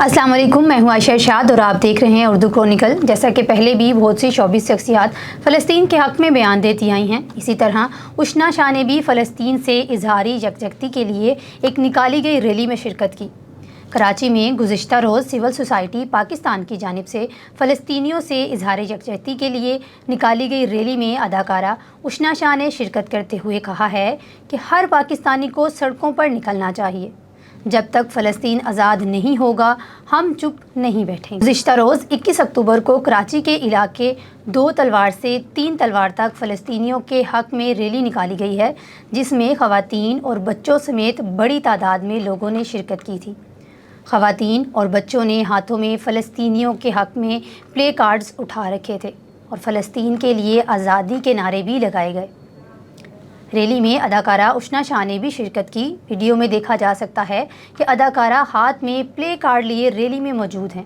अस्सलाम वालेकुम, मैं हूं आयशा इरशाद और आप देख रहे हैं उर्दू क्रॉनिकल। जैसा कि पहले भी बहुत सी शोबिस शख्सियात फ़लस्तीन के हक़ में बयान देती आई हैं, इसी तरह उशना शाह ने भी फ़लस्तीन से इजहारी यकजहती के लिए एक निकाली गई रैली में शिरकत की। कराची में गुज़िश्ता रोज़ सिविल सोसाइटी पाकिस्तान की जानिब से फ़लस्तीनियों से इजहार यकजहती के लिए निकाली गई रैली में अदाकारा उशना शाह ने शिरकत करते हुए कहा है कि हर पाकिस्तानी को सड़कों पर निकलना चाहिए। जब तक फ़लस्तीन आज़ाद नहीं होगा हम चुप नहीं बैठेंगे। गुज़िश्ता रोज़ 21 अक्टूबर को कराची के इलाके 2 तलवार से 3 तलवार तक फ़लस्तीनियों के हक़ में रैली निकाली गई है, जिसमें ख़वातीन और बच्चों समेत बड़ी तादाद में लोगों ने शिरकत की थी। ख़वातीन और बच्चों ने हाथों में फ़लस्तीनियों के हक़ में प्ले कार्ड्स उठा रखे थे और फ़लस्तीन के लिए आज़ादी के नारे भी लगाए गए। रैली में अदाकारा उशना शाह ने भी शिरकत की। वीडियो में देखा जा सकता है कि अदाकारा हाथ में प्ले कार्ड लिए रैली में मौजूद हैं।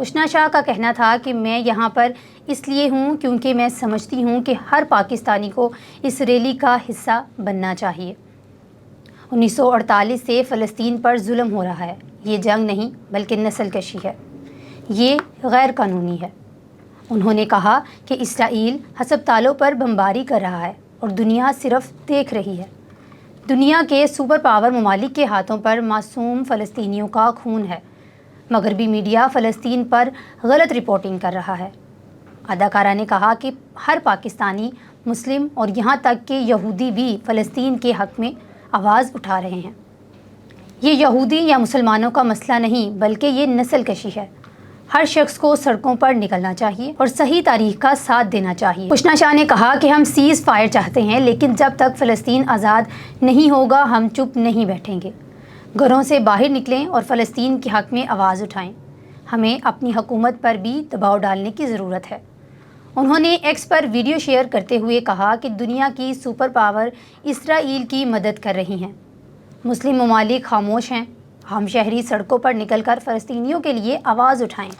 उशना शाह का कहना था कि मैं यहाँ पर इसलिए हूँ क्योंकि मैं समझती हूँ कि हर पाकिस्तानी को इस रैली का हिस्सा बनना चाहिए। 1948 से फ़लस्तीन पर जुल्म हो रहा है। ये जंग नहीं बल्कि नस्ल कशी है, ये गैर कानूनी है। उन्होंने कहा कि इसराइल हस्पतालों पर बमबारी कर रहा है और दुनिया सिर्फ देख रही है। दुनिया के सुपर पावर ममालिक के हाथों पर मासूम फ़लस्तीनियों का खून है। मगरबी मीडिया फ़लस्तीन पर गलत रिपोर्टिंग कर रहा है। अदाकारा ने कहा कि हर पाकिस्तानी, मुस्लिम और यहाँ तक कि यहूदी भी फ़लस्तीन के हक़ में आवाज़ उठा रहे हैं। ये यहूदी या मुसलमानों का मसला नहीं बल्कि ये नस्ल कशी है। हर शख्स को सड़कों पर निकलना चाहिए और सही तारीख का साथ देना चाहिए। उशना शाह ने कहा कि हम सीज़ फायर चाहते हैं, लेकिन जब तक फ़लस्तीन आज़ाद नहीं होगा हम चुप नहीं बैठेंगे। घरों से बाहर निकलें और फ़लस्तीन के हक़ में आवाज़ उठाएं। हमें अपनी हुकूमत पर भी दबाव डालने की ज़रूरत है। उन्होंने एक्स पर वीडियो शेयर करते हुए कहा कि दुनिया की सुपर पावर इसराइल की मदद कर रही हैं, मुस्लिम ममालिक खामोश हैं। हम शहरी सड़कों पर निकलकर फ़लस्तीनियों के लिए आवाज़ उठाएं,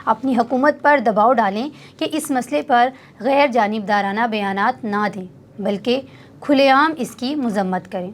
अपनी हुकूमत पर दबाव डालें कि इस मसले पर गैर जानिबदाराना बयानात ना दें बल्कि खुलेआम इसकी मज़म्मत करें।